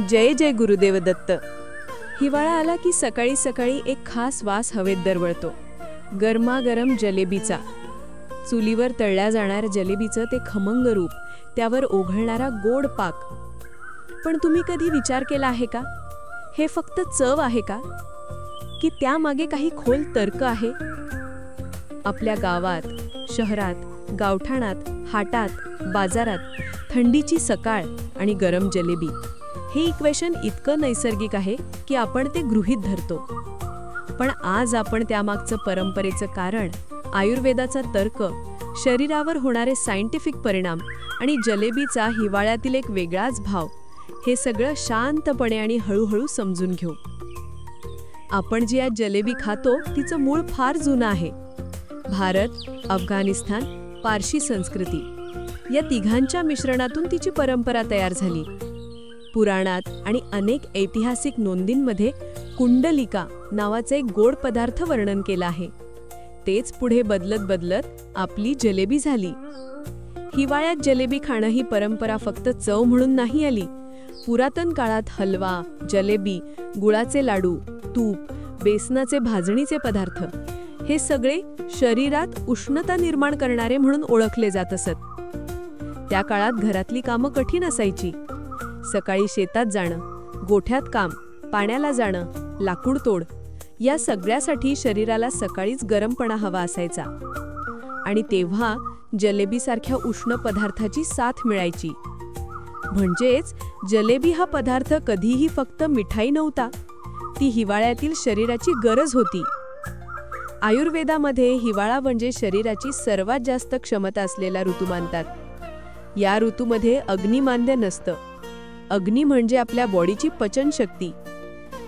जय जय गुरुदेव दत्त। हिवाळा आला की सकाळी सकाळी एक खास वास हवेत दरवळतो, गरमागरम जलेबीचा। चुलीवर तळल्या जाणाऱ्या जलेबीचं ते खमंग रूप, त्यावर ओघळणारा गोड पाक। पण तुम्ही कधी विचार केला आहे का, हे फक्त चव आहे का, की त्यामागे काही खोल तर्क आहे? आपल्या गावात, शहरात, गावठाणात, हाटात, बाजारात थंडीची सकाळ आणि गरम जलेबी, हे इक्वेशन इतकं नैसर्गिक आहे की आपण ते गृहीत धरतो। पण आज आपण त्यामागचं परंपरेचं कारण, आयुर्वेदाचा तर्क, शरीरावर होणारे सायंटिफिक परिणाम आणि जलेबीचा हिवाळ्यातील एक वेगळाच भाव, हे सगळं शांतपणे आणि हळूहळू समजून घेऊ। आपण जी आज जलेबी खातो तिचं मूळ फार जुनं आहे। भारत, अफगाणिस्तान, पारशी संस्कृती या तिघांच्या मिश्रणातून तिची परंपरा तयार झाली। पुराणात आणि अनेक ऐतिहासिक नोंदींमध्ये कुंडलिका नावाचे एक गोड पदार्थ वर्णन केलं आहे। तेच पुढे बदलत बदलत आपली जलेबी झाली। हिवाळ्यात जलेबी खाणं ही परंपरा फक्त चव म्हणून नाही आली। पुरातन काळात हलवा, जलेबी, गुळाचे लाडू, तूप, बेसनाचे भाजणीचे पदार्थ, हे सगळे शरीरात उष्णता निर्माण करणारे म्हणून ओळखले जात असत। त्या काळात घरातली कामं कठीण असायची। सकाळी शेतात जाणं, गोठ्यात काम, पाण्याला जाणं, लाकूड तोड, या सगळ्यासाठी शरीराला सकाळीच गरमपणा हवा असायचा। आणि तेव्हा जलेबीसारख्या उष्ण पदार्थाची साथ मिळायची। म्हणजेच जलेबी हा पदार्थ कधीही फक्त मिठाई नव्हता, ती हिवाळ्यातील शरीराची गरज होती। आयुर्वेदामध्ये हिवाळा म्हणजे शरीराची सर्वात जास्त क्षमता असलेला ऋतू मानतात। या ऋतूमध्ये अग्निमांद्य नसतं। अग्नी म्हणजे आपल्या बॉडीची पचनशक्ती।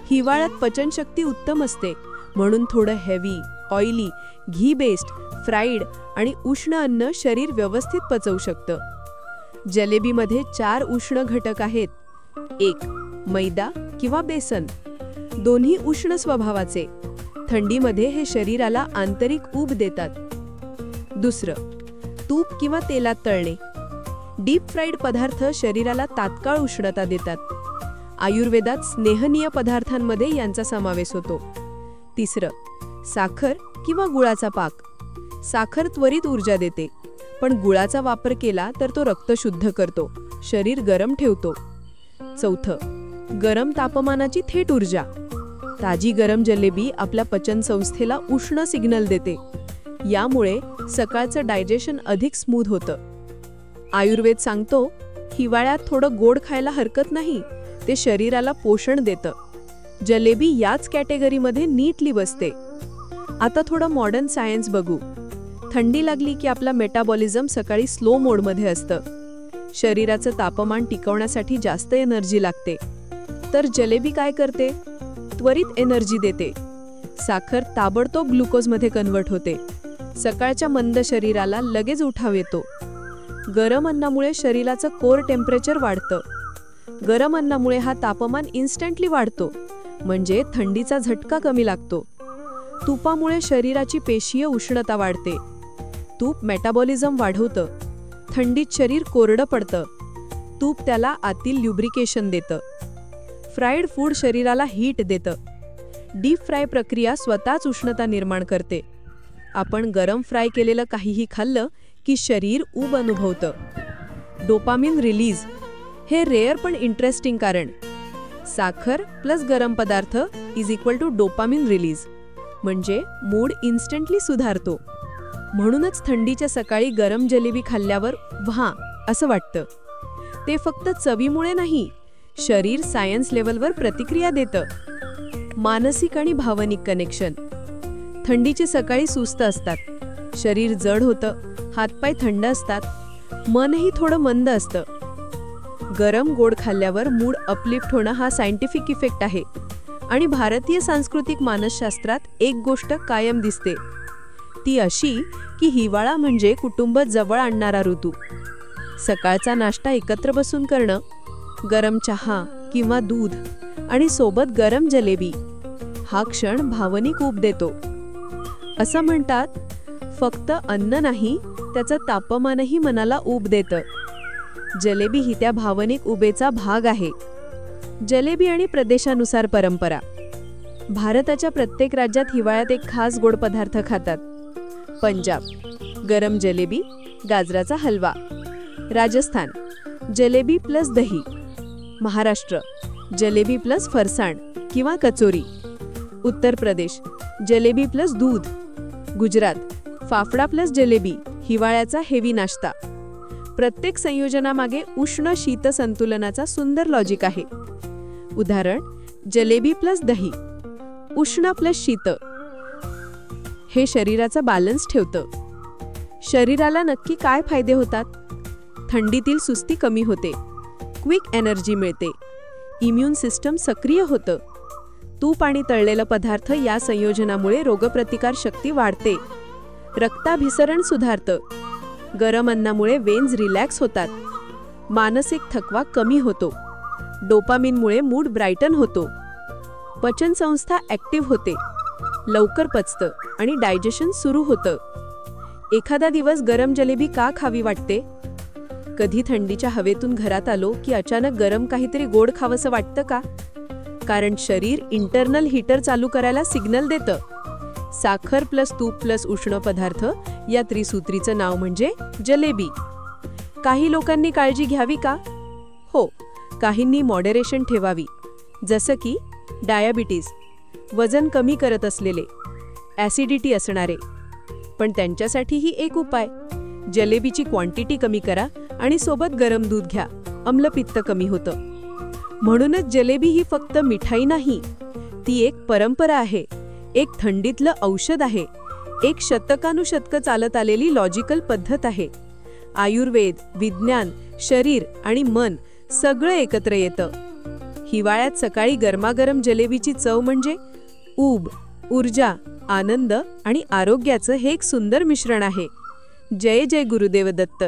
हिवाळ्यात पचनशक्ती उत्तम असते, म्हणून थोडं हेवी, ऑइली, घी बेस्ड, फ्राईड आणि उष्ण अन्न शरीर व्यवस्थित पचवू शकतं। जलेबीमध्ये 4 उष्ण घटक आहेत। 1. मैदा किंवा बेसन, दोन्ही उष्ण स्वभावाचे, थंडीमध्ये हे शरीराला आंतरिक ऊब देतात। 2. तूप किंवा तेलात तळणे, डीप फ्राईड पदार्थ शरीराला तात्काळ उष्णता देतात। आयुर्वेदात स्नेहनीय पदार्थांमध्ये यांचा समावेश होतो। 3. साखर किंवा गुळाचा पाक, साखर त्वरित ऊर्जा देते, पण गुळाचा वापर केला तर तो रक्त शुद्ध करतो, शरीर गरम ठेवतो। 4. गरम तापमानाची थेट ऊर्जा, ताजी गरम जलेबी आपल्या पचन संस्थेला उष्ण सिग्नल देते, यामुळे सकाळचं डायजेशन अधिक स्मूथ होतं। आयुर्वेद सांगतो, हिवाळ्यात थोडं गोड खायला हरकत नाही, ते शरीराला पोषण देतं। जलेबी याच कॅटेगरीमध्ये नीटली बसते। आता थोडं मॉडर्न सायन्स बघू। थंडी लागली की आपला मेटाबॉलिझम सकाळी स्लो मोडमध्ये असतं। शरीराचं तापमान टिकवण्यासाठी जास्त एनर्जी लागते। तर जलेबी काय करते? त्वरित एनर्जी देते। साखर ताबडतोब ग्लुकोजमध्ये कन्वर्ट होते। सकाळच्या मंद शरीराला लगेच उठाव येतो। गरम अन्नामुळे शरीराचं कोर टेम्परेचर वाढतं। गरम अन्नामुळे हा तापमान इन्स्टंटली वाढतो, म्हणजे थंडीचा झटका कमी लागतो। तुपामुळे शरीराची पेशीय उष्णता वाढते। तूप मेटाबॉलिझम वाढवतं, थंडीत शरीर कोरडं पडतं। तूप त्याला आतील ल्युब्रिकेशन देतं। फ्राईड फूड शरीराला हीट देतं। डीप फ्राय प्रक्रिया स्वतःच उष्णता निर्माण करते। आपण गरम फ्राय केलेलं काहीही खाल्लं की शरीर ऊब अनुभवतं। डोपामिन रिलीज, हे रेअर पण इंटरेस्टिंग कारण। साखर प्लस गरम पदार्थ is equal to dopamine release, म्हणजे मूड इन्स्टंटली सुधारतो। म्हणूनच थंडीच्या सकाळी गरम जलेबी खाल्ल्यावर व्हा असं वाटतं। ते फक्त चवीमुळे नाही, शरीर सायन्स लेवलवर प्रतिक्रिया देतं। मानसिक आणि भावनिक कनेक्शन, थंडीची सकाळी सुस्त असतात, शरीर जड होतं, हातपाय थंड असतात, मनही थोडं मंद असतं। गरम गोड खाल्ल्यावर मूड अपलिफ्ट होणं हा सायंटिफिक इफेक्ट आहे। आणि भारतीय सांस्कृतिक मानसशास्त्रात एक गोष्ट कायम दिसते, ती अशी की हिवाळा म्हणजे कुटुंब जवळ आणणारा ऋतू। सकाळचा नाश्ता एकत्र बसून करणं, गरम चहा किंवा दूध आणि सोबत गरम जलेबी, हा क्षण भावनिक ऊब देतो। असं म्हणतात, फक्त अन्न नाही, त्याचं तापमानही मनाला ऊब देतं। जलेबी ही त्या भावनिक उबेचा भाग आहे। जलेबी आणि प्रदेशानुसार परंपरा. भारताच्या प्रत्येक राज्यात हिवाळ्यात एक खास गोड पदार्थ खातात. पंजाब गरम जलेबी, गाजराचा हलवा. राजस्थान जलेबी प्लस दही. महाराष्ट्र जलेबी प्लस फरसाण किंवा कचोरी. उत्तर प्रदेश जलेबी प्लस दूध. गुजरात फाफडा प्लस जलेबी, हिवाळ्याचा हेवी नाश्ता. प्रत्येक संयोजनामागे उष्ण शीत संतुलनाचा सुंदर लॉजिक आहे. उदाहरण, जलेबी प्लस दही, उष्ण प्लस शीत. हे शरीराचा बॅलन्स ठेवतं. शरीराला नक्की काय फायदे होतात? थंडीतील सुस्ती कमी होते, क्विक एनर्जी मिळते, इम्युन सिस्टम सक्रिय होतं. तूप आणि तळलेला पदार्थ या संयोजनामुळे रोगप्रतिकार शक्ती वाढते. रक्ताभिसरण सुधारतं. गरम अन्नामुळे वेन्स रिलॅक्स होतात. मानसिक थकवा कमी होतो. डोपामिनमुळे मूड ब्राईटन होतो. पचनसंस्था ॲक्टिव्ह होते. लवकर पचतं आणि डायजेशन सुरू होतं. एखादा दिवस गरम जलेबी का खावी वाटते? कधी थंडीच्या हवेतून घरात आलो की अचानक गरम काहीतरी गोड खावंसं वाटतं का? कारण शरीर इंटरनल हीटर चालू करायला सिग्नल देतं. साखर प्लस तूप प्लस उष्ण पदार्थ या त्रिसूत्रीचं नाव म्हणजे जलेबी. काही लोकांनी काळजी घ्यावी का? हो, काहींनी मॉडरेशन ठेवावी. जसं की डायबिटीज, वजन कमी करत असलेले, ॲसिडिटी असणारे. पण त्यांच्यासाठीही एक उपाय, जलेबीची क्वांटिटी कमी करा आणि सोबत गरम दूध घ्या. आम्लपित्त कमी होतं. म्हणूनच जलेबी ही फक्त मिठाई नाही, ती एक परंपरा आहे, एक थंडीतलं औषध आहे, एक शतकानुशतकं चालत आलेली लॉजिकल पद्धत आहे. आयुर्वेद, विज्ञान, शरीर आणि मन सगळं एकत्र येतं. हिवाळ्यात सकाळी गरमागरम जलेबीची चव म्हणजे ऊब, ऊर्जा, आनंद आणि आरोग्याचं हे एक सुंदर मिश्रण आहे. जय जय गुरुदेव दत्त.